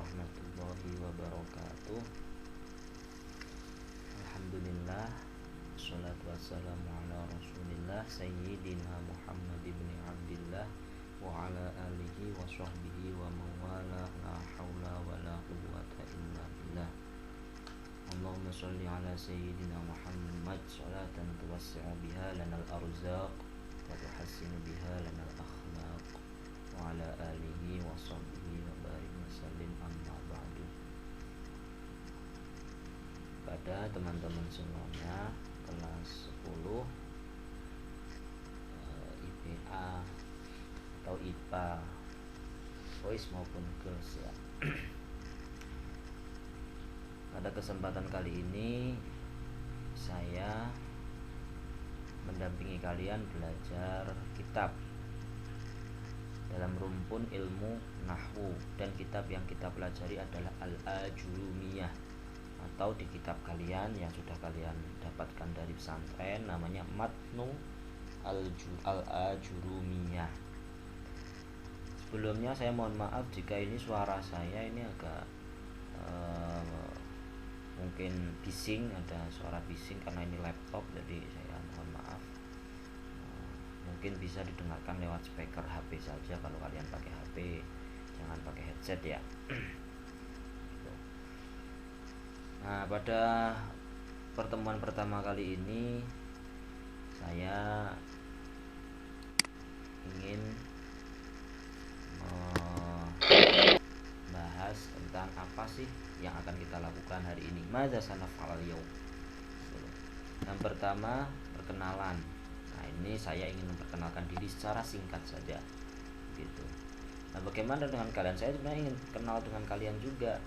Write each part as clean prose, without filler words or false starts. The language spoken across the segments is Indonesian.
warahmatullahi wabarakatuh. Alhamdulillah, wassalatu wassalamu ala rasulillah Sayyidina Muhammad ibn Abdillah wa ala alihi wa sahbihi wa mawala, la hawla wa la quwwata illa billah. Allahumma salli ala Sayyidina Muhammad salatan tuwassi'u biha lana al-arzaq wa tuhassinu biha lana al-akhlaq wa ala alihi wa sahbihi wa barik wa sallim, amma ba'du. Pada teman-teman semuanya kelas 10 IPA atau IPA voice maupun girls ya. Pada kesempatan kali ini saya mendampingi kalian belajar kitab dalam rumpun ilmu nahwu, dan kitab yang kita pelajari adalah Al-Ajurumiyah, atau di kitab kalian yang sudah kalian dapatkan dari pesantren namanya Matnu Al-Ajurumiyah. Sebelumnya saya mohon maaf jika ini suara saya ini agak mungkin bising, ada suara bising karena ini laptop, jadi saya mohon maaf. Mungkin bisa didengarkan lewat speaker HP saja kalau kalian pakai HP, jangan pakai headset ya. Nah, pada pertemuan pertama kali ini saya ingin membahas tentang apa sih yang akan kita lakukan hari ini. Madza sanaf'al yaum. Yang pertama, perkenalan. Nah, ini saya ingin memperkenalkan diri secara singkat saja gitu. Nah, bagaimana dengan kalian? Saya sebenarnya ingin kenal dengan kalian juga.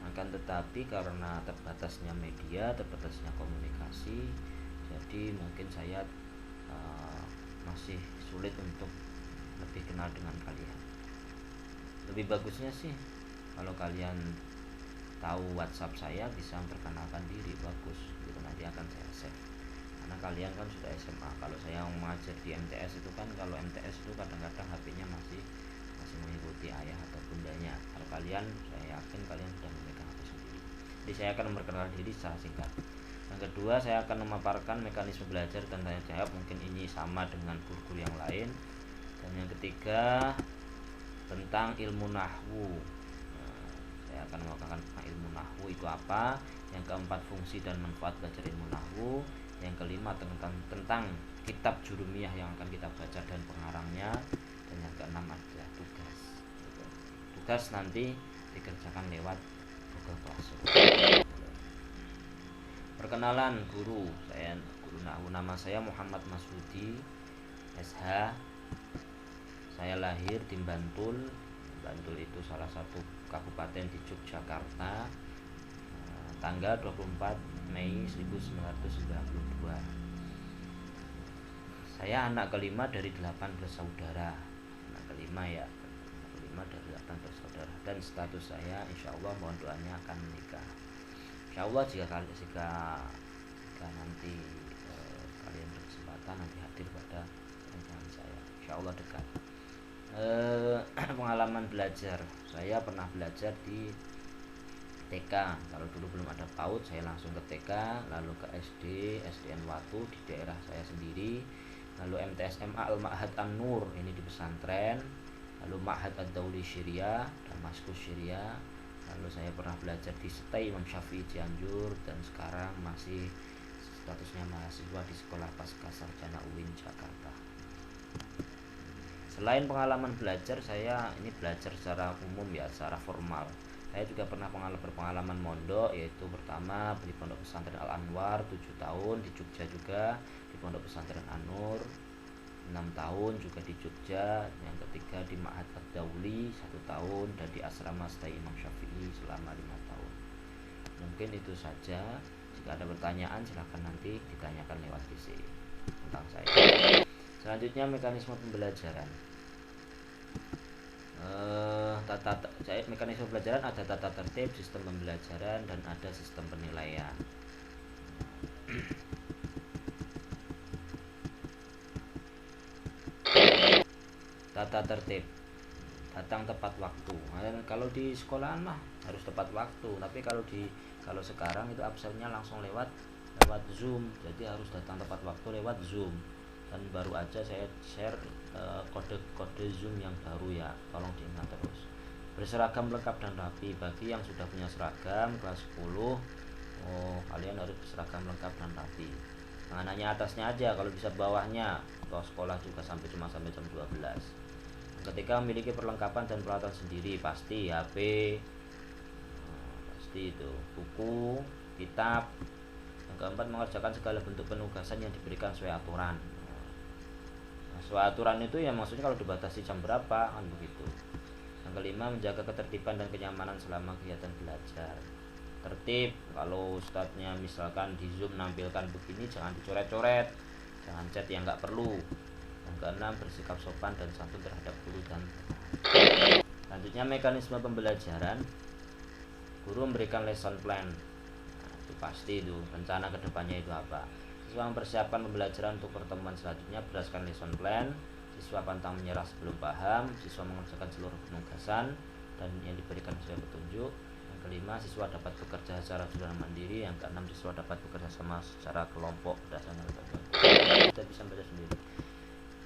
Akan tetapi karena terbatasnya media, terbatasnya komunikasi, jadi mungkin saya masih sulit untuk lebih kenal dengan kalian. Lebih bagusnya sih kalau kalian tahu WhatsApp saya, bisa memperkenalkan diri, bagus gitu, nanti akan saya save. Karena kalian kan sudah SMA. Kalau saya mengajar di MTS itu kan, kalau MTS itu kadang-kadang HP-nya masih mengikuti ayah atau bundanya. Kalau kalian, saya yakin kalian sudah memegang HP sendiri. Jadi saya akan memperkenalkan diri secara singkat. Yang kedua, saya akan memaparkan mekanisme belajar dan tanya jawab, mungkin ini sama dengan guru-guru yang lain. Dan yang ketiga, tentang ilmu nahwu. Saya akan memaparkan ilmu nahwu itu apa. Yang keempat, fungsi dan manfaat belajar ilmu nahwu. Yang kelima, tentang kitab Jurumiyah yang akan kita baca dan pengarangnya. Dan yang keenam adalah tugas. Tugas nanti dikerjakan lewat Google Classroom. Perkenalan guru, saya guru nahwu. Nama saya Muhammad Masudi SH. Saya lahir di Bantul. Bantul itu salah satu kabupaten di Yogyakarta. Tanggal 24 Mei 1992. Saya anak kelima dari 18 saudara. Anak kelima ya, kelima dari 18 saudara. Dan status saya insya Allah mohon doanya akan menikah. Insya Allah jika nanti kalian berkesempatan nanti hadir pada pernikahan saya, insya Allah dekat. Pengalaman belajar, saya pernah belajar di TK. Kalau dulu belum ada PAUD, saya langsung ke TK, lalu ke SD, SDN Watu di daerah saya sendiri, lalu MTS MA Al-Ma'had An-Nur, ini di pesantren, lalu Ma'had Ad-Dauli Syria, Damaskus Syria. Lalu saya pernah belajar di STAI Imam Syafi'i Cianjur, dan sekarang masih statusnya mahasiswa di Sekolah Pasca Sarjana UIN Jakarta. Selain pengalaman belajar, saya ini belajar secara umum ya, secara formal. Saya juga pernah berpengalaman mondok, yaitu pertama di Pondok Pesantren Al-Anwar 7 tahun di Jogja, juga di Pondok Pesantren An-Nur 6 tahun juga di Jogja. Yang ketiga di Ma'had Ad-Dauli 1 tahun, dan di Asrama STAI Imam Syafi'i selama 5 tahun. Mungkin itu saja. Jika ada pertanyaan silahkan nanti ditanyakan lewat PC tentang saya. Selanjutnya mekanisme pembelajaran. Mekanisme pembelajaran ada tata tertib, sistem pembelajaran, dan ada sistem penilaian. Tata tertib. datang tepat waktu. Nah, kalau di sekolahan mah harus tepat waktu, tapi kalau sekarang itu absennya langsung lewat Zoom, jadi harus datang tepat waktu lewat Zoom. Dan baru aja saya share kode-kode Zoom yang baru ya, tolong diingat terus. Berseragam lengkap dan rapi. Bagi yang sudah punya seragam kelas 10, kalian harus berseragam lengkap dan rapi. Jangan hanya atasnya aja, kalau bisa bawahnya. Atau sekolah juga sampai jam 12. Ketika memiliki perlengkapan dan peralatan sendiri, pasti HP, pasti itu buku, kitab. Yang keempat, mengerjakan segala bentuk penugasan yang diberikan sesuai aturan. Nah, sesuai aturan itu ya maksudnya kalau dibatasi jam berapa kan begitu. Yang kelima, menjaga ketertiban dan kenyamanan selama kegiatan belajar. Tertib, kalau ustadznya misalkan di Zoom nampilkan begini, jangan dicoret-coret, jangan chat yang nggak perlu. Yang keenam, bersikap sopan dan santun terhadap guru dan teman. Selanjutnya, mekanisme pembelajaran. Guru memberikan lesson plan. Nah, itu pasti itu rencana kedepannya itu apa. Siswa mempersiapkan pembelajaran untuk pertemuan selanjutnya berdasarkan lesson plan. Siswa pantang menyerah sebelum paham. Siswa mengerjakan seluruh penugasan dan yang diberikan sesuai petunjuk. Yang kelima, siswa dapat bekerja secara mandiri. Yang keenam, siswa dapat bekerja sama secara kelompok berdasarkan kita bisa baca sendiri.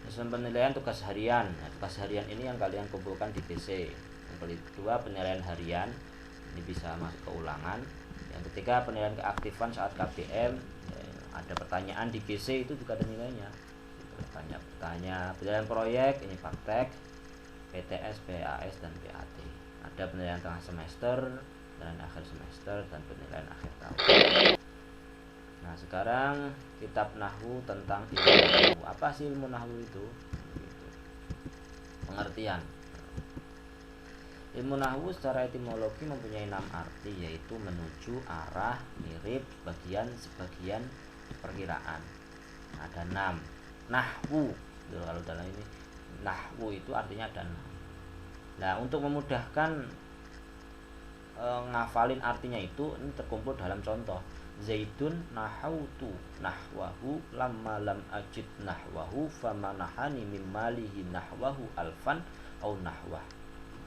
Sistem penilaian tugas harian. Nah, tugas harian ini yang kalian kumpulkan di PC. Yang kedua, penilaian harian, ini bisa masuk ke ulangan. Yang ketiga, penilaian keaktifan saat KBM. Ada pertanyaan di PC itu juga ada nilainya. Bertanya. Penilaian proyek, ini praktek, PTS, PAS dan PAT. Ada penilaian tengah semester, penilaian akhir semester, dan penilaian akhir tahun. Nah, sekarang kitab nahwu tentang ilmu nahwu. Apa sih ilmu nahwu itu? Pengertian. Ilmu nahwu secara etimologi mempunyai 6 arti, yaitu menuju, arah, mirip, bagian, sebagian, perkiraan. Ada 6. Nahwu. Kalau dalam ini nahwu itu artinya ada 6. Nah, untuk memudahkan ngafalin artinya itu, ini terkumpul dalam contoh. Zaidun nahautu nahwahu lamma lam ajid nahwahu famanahani mimmalihi nahwahu alfan au nahwah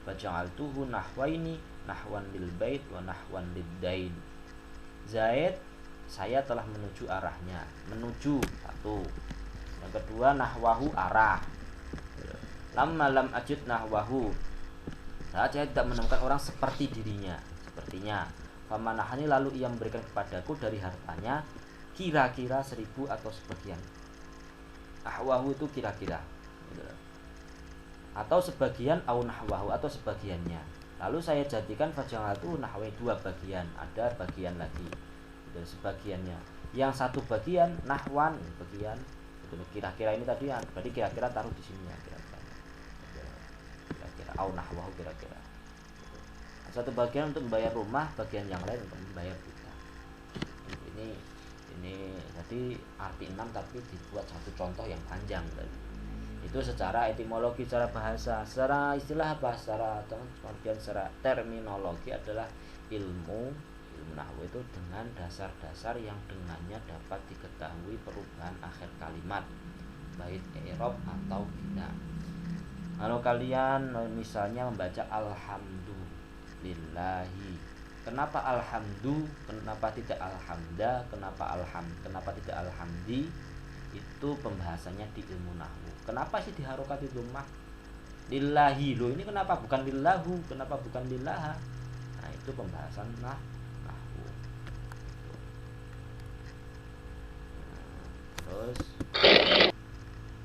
faja'altuhu nahwaini nahwan lil bait wa nahwan lid dain. Zaid, saya telah menuju arahnya. Menuju, satu. Yang kedua, nahwahu, arah. Lamma lam ajid nahwahu, saya tidak menemukan orang seperti dirinya, sepertinya. Famanahani, lalu ia memberikan kepadaku dari hartanya kira-kira 1000 atau sebagian. Ahwahu itu kira-kira, atau sebagian, au nahwahu atau sebagiannya. Lalu saya jadikan faja'altu nahwai 2 bagian, ada bagian lagi, itu sebagiannya. Yang satu bagian nahwan, bagian itu kira-kira ini tadi, berarti kira-kira taruh di sini ya, kira-kira au nahwahu kira-kira. Satu bagian untuk membayar rumah, bagian yang lain untuk membayar kita. Ini jadi arti 6 tapi dibuat satu contoh yang panjang tadi. Itu secara etimologi, secara bahasa. Secara istilah apa? Secara terminologi adalah ilmu nahwu itu dengan dasar-dasar yang dengannya dapat diketahui perubahan akhir kalimat, baik i'rab atau bina. Kalau kalian misalnya membaca alhamdulillahi, kenapa alhamdu, kenapa tidak alhamda, kenapa tidak alhamdi, itu pembahasannya di ilmu nahwu. Kenapa sih diharokati dhammah? Lillahi, loh ini kenapa bukan lillahu, kenapa bukan lillaha? Nah, itu pembahasan nahwu. Terus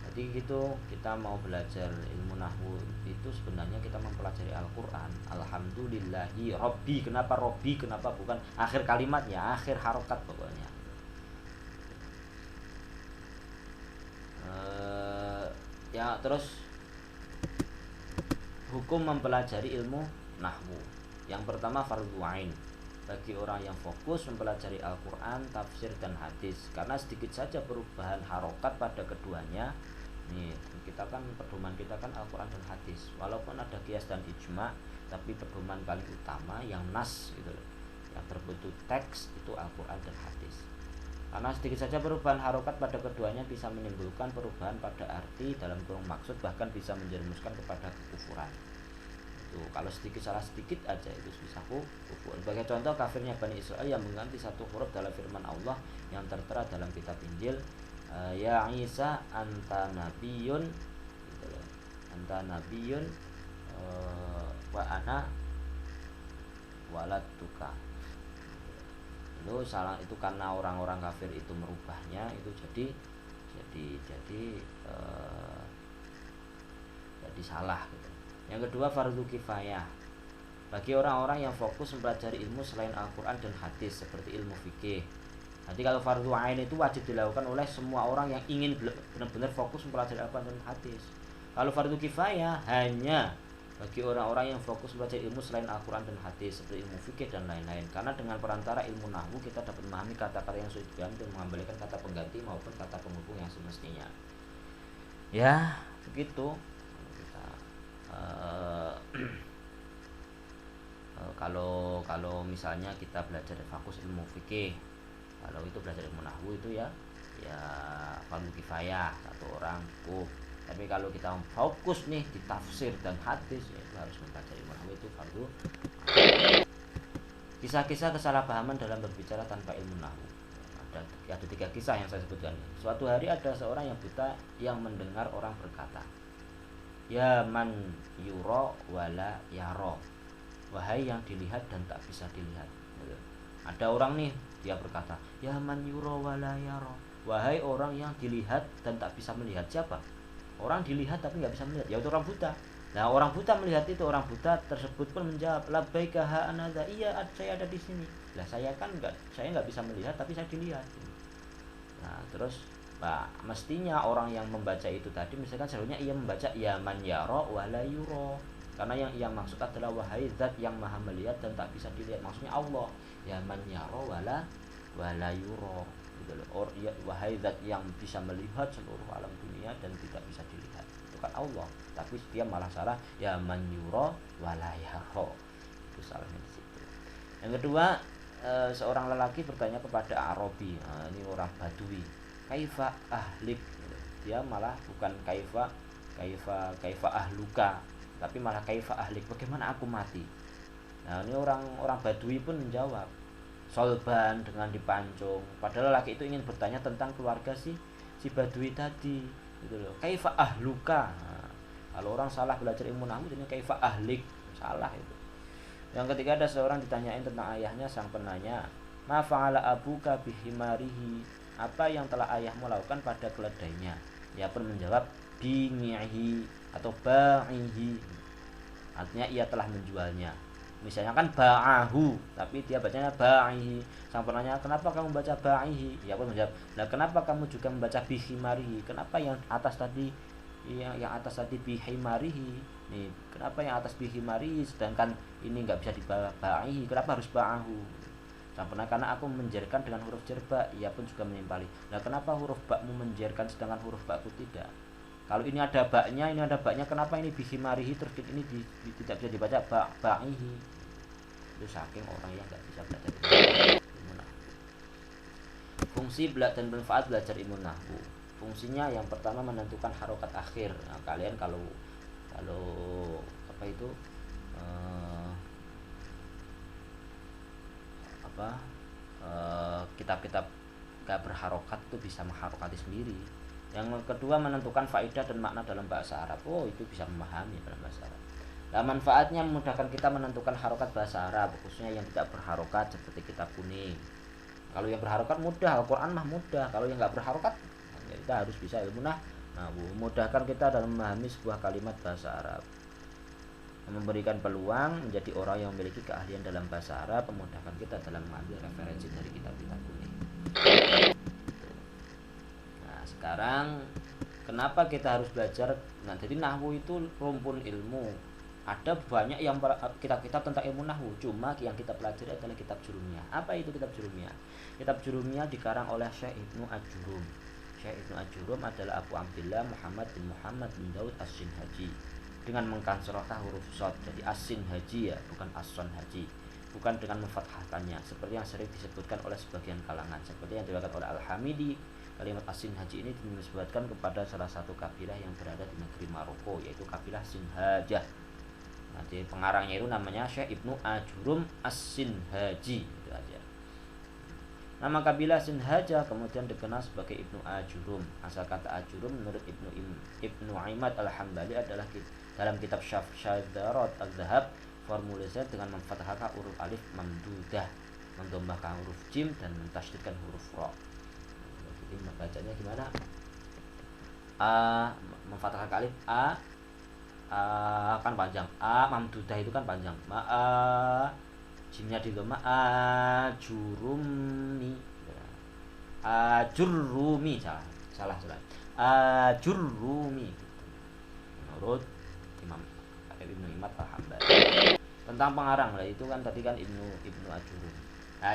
jadi gitu, kita mau belajar ilmu nahwu itu sebenarnya kita mempelajari Al-Quran. Alhamdulillahi Robbi, kenapa Robbi, kenapa bukan akhir kalimatnya, akhir harokat pokoknya. Ya, terus hukum mempelajari ilmu nahwu. Yang pertama, fardhu ain bagi orang yang fokus mempelajari Al-Quran, tafsir dan hadis, karena sedikit saja perubahan harokat pada keduanya. Nih, kita kan pedoman kita kan Al-Quran dan hadis. Walaupun ada qiyas dan ijma, tapi pedoman paling utama yang nas gitu loh, yang berbentuk teks itu Al-Quran dan hadis. Karena sedikit saja perubahan harokat pada keduanya bisa menimbulkan perubahan pada arti dalam kurung maksud, bahkan bisa menjerumuskan kepada kekufuran. itu. Kalau salah sedikit aja itu bisa kufur. Sebagai contoh kafirnya Bani Israel yang mengganti satu huruf dalam firman Allah yang tertera dalam kitab Injil, ya Isa anta nabiyun gitu loh. Anta nabiyun wa ana walatuka. Itu salah, itu karena orang-orang kafir itu merubahnya itu jadi salah gitu. Yang kedua fardu kifayah. Bagi orang-orang yang fokus mempelajari ilmu selain Al-Quran dan hadis seperti ilmu fikih. Nanti kalau fardu ain itu wajib dilakukan oleh semua orang yang ingin benar-benar fokus mempelajari Al-Quran dan hadis. Kalau fardu kifayah hanya bagi orang-orang yang fokus belajar ilmu selain Al-Quran dan hadis seperti ilmu fikih dan lain-lain. Karena dengan perantara ilmu nahwu kita dapat memahami kata-kata yang sulit diambil dan mengembalikan kata pengganti maupun kata penghubung yang semestinya. Ya begitu. Kita, kalau misalnya kita belajar fokus ilmu fikih, kalau itu belajar ilmu nahwu itu ya fardu kifayah satu orang cukup. Tapi kalau kita fokus nih di tafsir dan hadis, ya itu harus membaca ilmu nahwu, itu fardu. Kisah-kisah kesalahpahaman dalam berbicara tanpa ilmu nahwu. Ada 3 kisah yang saya sebutkan. Suatu hari ada seorang yang buta yang mendengar orang berkata, ya man yuro wala yaro, wahai yang dilihat dan tak bisa dilihat. Ada orang nih, dia berkata, ya man yuro wala yaro, wahai orang yang dilihat dan tak bisa melihat. Siapa? Orang dilihat tapi nggak bisa melihat, yaitu orang buta. Nah orang buta melihat itu, orang buta tersebut pun menjawab, labbaika ha anadza, iya saya ada di sini. Lah saya nggak bisa melihat tapi saya dilihat. Nah terus mestinya orang yang membaca itu tadi misalkan seharusnya ia membaca ya man yaro wala yuro, karena yang maksud adalah wahai zat yang maha melihat dan tak bisa dilihat, maksudnya Allah. Ya man yaro wala yuro gitu loh. Wahai zat yang bisa melihat seluruh alam dunia dan tidak bisa dilihat, itu kan Allah. Tapi dia malah salah, ya man yuro wala yaro, itu salahnya di situ. Yang kedua, seorang lelaki bertanya kepada Arabi, ini orang Badui, kaifa ahlik. Dia malah bukan kaifa ahluka, tapi malah kaifa ahlik, bagaimana aku mati. Nah ini orang Badui pun menjawab solban, dengan dipancung. Padahal lelaki itu ingin bertanya tentang keluarga si Badui tadi gitu loh. Kaifa ahluka. Nah, kalau orang salah belajar ilmu nahwu jadinya kaifa ahlik, salah itu. Yang ketiga, ada seorang ditanyain tentang ayahnya. Sang penanya, ma fa'ala abuka bihimarihi, apa yang telah ayahmu lakukan pada keledainya. Dia pun menjawab binihi atau ba'ihi, artinya ia telah menjualnya. Misalnya kan ba'ahu, tapi dia bacanya ba'ihi. Sang penanya, kenapa kamu baca ba'ihi? Ia pun menjawab, nah kenapa kamu juga membaca bihimarihi? Kenapa yang atas tadi bihimarihi? Nih, kenapa yang atas bihimarihi sedangkan ini nggak bisa diba'ihi? Kenapa harus ba'ahu? Sang penanya, karena aku menjerkan dengan huruf jerba. Ia pun juga menimpali, nah kenapa huruf bakmu menjerkan sedangkan huruf bakku tidak? Kalau ini ada baknya, kenapa ini bihimarihi terus ini tidak bisa dibaca ba'ihi? Itu saking orang yang nggak bisa belajar ilmu nahwu. Fungsi dan manfaat belajar ilmu nahwu. Fungsinya yang pertama menentukan harokat akhir. Nah, kalian kalau apa itu kitab-kitab gak berharokat itu bisa mengharokati sendiri. Yang kedua, menentukan faedah dan makna dalam bahasa Arab. Itu bisa memahami dalam bahasa Arab. Nah, manfaatnya memudahkan kita menentukan harokat bahasa Arab, khususnya yang tidak berharokat seperti kitab kuning. Kalau yang berharokat mudah, Al-Quran mah mudah. Kalau yang nggak berharokat, kita harus bisa ilmu nahwu. Memudahkan kita dalam memahami sebuah kalimat bahasa Arab. Memberikan peluang menjadi orang yang memiliki keahlian dalam bahasa Arab, memudahkan kita dalam mengambil referensi dari kitab-kitab kuning. Sekarang kenapa kita harus belajar? Nah, jadi nahwu itu rumpun ilmu. Ada banyak yang kitab-kitab tentang ilmu nahwu, cuma yang kita pelajari adalah kitab jurumiyah. Apa itu kitab jurumiyah? Kitab jurumiyah dikarang oleh Syekh Ibnu Ajurum. Syekh Ibnu Ajurum adalah Abu Abdillah Muhammad bin Daud As-Sinhaji, dengan mengkasrahkan huruf shad jadi As-Sinhaji, ya, bukan As-Son Haji. Bukan dengan memfathahkannya seperti yang sering disebutkan oleh sebagian kalangan, seperti yang diriwayatkan oleh Al-Hamidi. Kalimat As-Sinhaji ini dinisbatkan kepada salah satu kabilah yang berada di negeri Maroko, yaitu kabilah Sinhajah. Nah, Jadi pengarangnya itu namanya Syekh Ibnu Ajurum As-Sinhaji, itu aja. Nama kabilah Sinhaja kemudian dikenal sebagai Ibnu Ajurum. Asal kata Ajurum menurut Ibnu Imad Al-Hambali adalah dalam kitab Syadarat Al-Zahab, formulisnya dengan memfathahkan huruf alif mamdudah, mendhommahkan huruf jim dan mentasydidkan huruf ra. Jadi bacanya gimana? Memfathahkan alif kan panjang, mamdudah itu kan panjang, jimnya di dhamma, ajurumi, salah ajurumi menurut Imam Ibnu Imad Al-Hambali. Tentang pengarang lah itu kan tadi kan Ibnu Ajurum.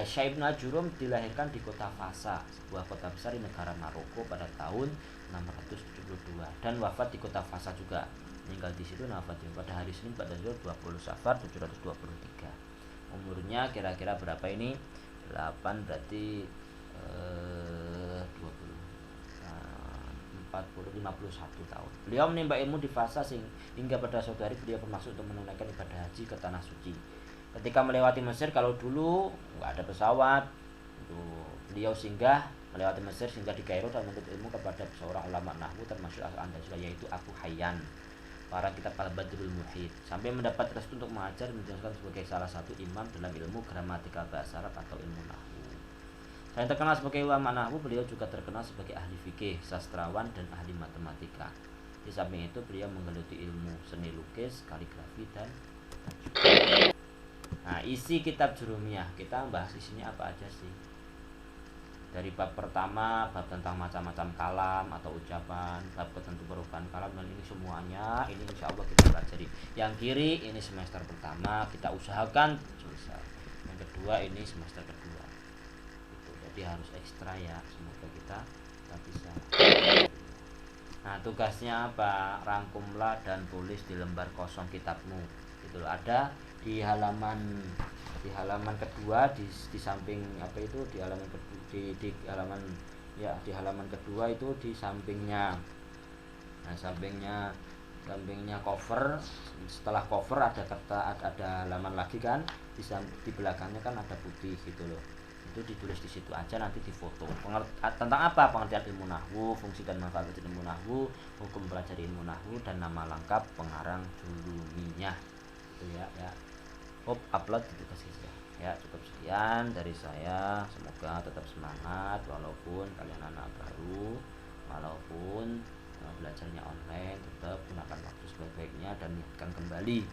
Syekh Ibnu Ajurum dilahirkan di kota Fasa, sebuah kota besar di negara Maroko pada tahun 672 dan wafat di kota Fasa juga. Meninggal di situ pada hari Senin pada 20 Safar 723. Umurnya kira-kira berapa ini? 8 berarti 51 tahun. Beliau menimba ilmu di Fasa hingga pada suatu hari beliau bermaksud untuk menunaikan ibadah haji ke tanah suci. Ketika melewati Mesir, kalau dulu nggak ada pesawat, itu beliau singgah melewati Mesir sehingga di Kairo dan menuntut ilmu kepada seorang ulama nahwu termasuk Al-Andalusiyah yaitu Abu Hayyan. Para kitab Al-Badrul Muhit sampai mendapat restu untuk mengajar dan menjelaskan sebagai salah satu imam dalam ilmu gramatika bahasa Arab atau ilmu nahwu. Selain terkenal sebagai ulama nahwu, beliau juga terkenal sebagai ahli fikih, sastrawan dan ahli matematika. Di samping itu beliau menggeluti ilmu seni lukis, kaligrafi dan tajwid. Nah, isi kitab Jurumiyah kita bahas isinya apa aja sih? Dari bab pertama, bab tentang macam-macam kalam atau ucapan, bab ketentu perubahan kalam, dan ini semuanya ini insya Allah kita pelajari. Yang kiri ini semester pertama, kita usahakan selesai. Yang kedua ini semester kedua. Itu jadi harus ekstra ya, semoga kita bisa. Nah, tugasnya apa? Rangkumlah dan tulis di lembar kosong kitabmu. Itu ada di halaman kedua di samping apa itu di halaman kedua di halaman kedua itu di sampingnya. Nah, sampingnya cover. Setelah cover ada halaman lagi kan, di belakangnya kan ada putih gitu loh. Itu ditulis di situ aja, nanti difoto. Tentang apa? Pengertian ilmu nahwu, fungsi dan manfaat ilmu nahwu, hukum pelajari ilmu nahwu, dan nama lengkap pengarang Jurumiyah. Itu ya. Upload gitu saja. Ya, cukup sekian dari saya. Semoga tetap semangat walaupun kalian anak baru, walaupun belajarnya online, tetap gunakan waktu sebaik-baiknya dan niatkan kembali.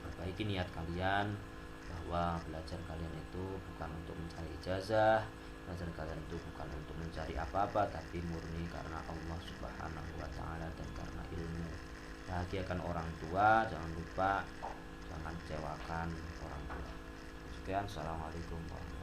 Perbaiki niat kalian bahwa belajar kalian itu bukan untuk mencari ijazah, belajar kalian itu bukan untuk mencari apa-apa, tapi murni karena Allah Subhanahu wa Ta'ala dan karena ilmu. Bahagiakan orang tua, jangan lupa jangan kecewakan orang tua. Sekian, assalamualaikum warahmatullahi wabarakatuh.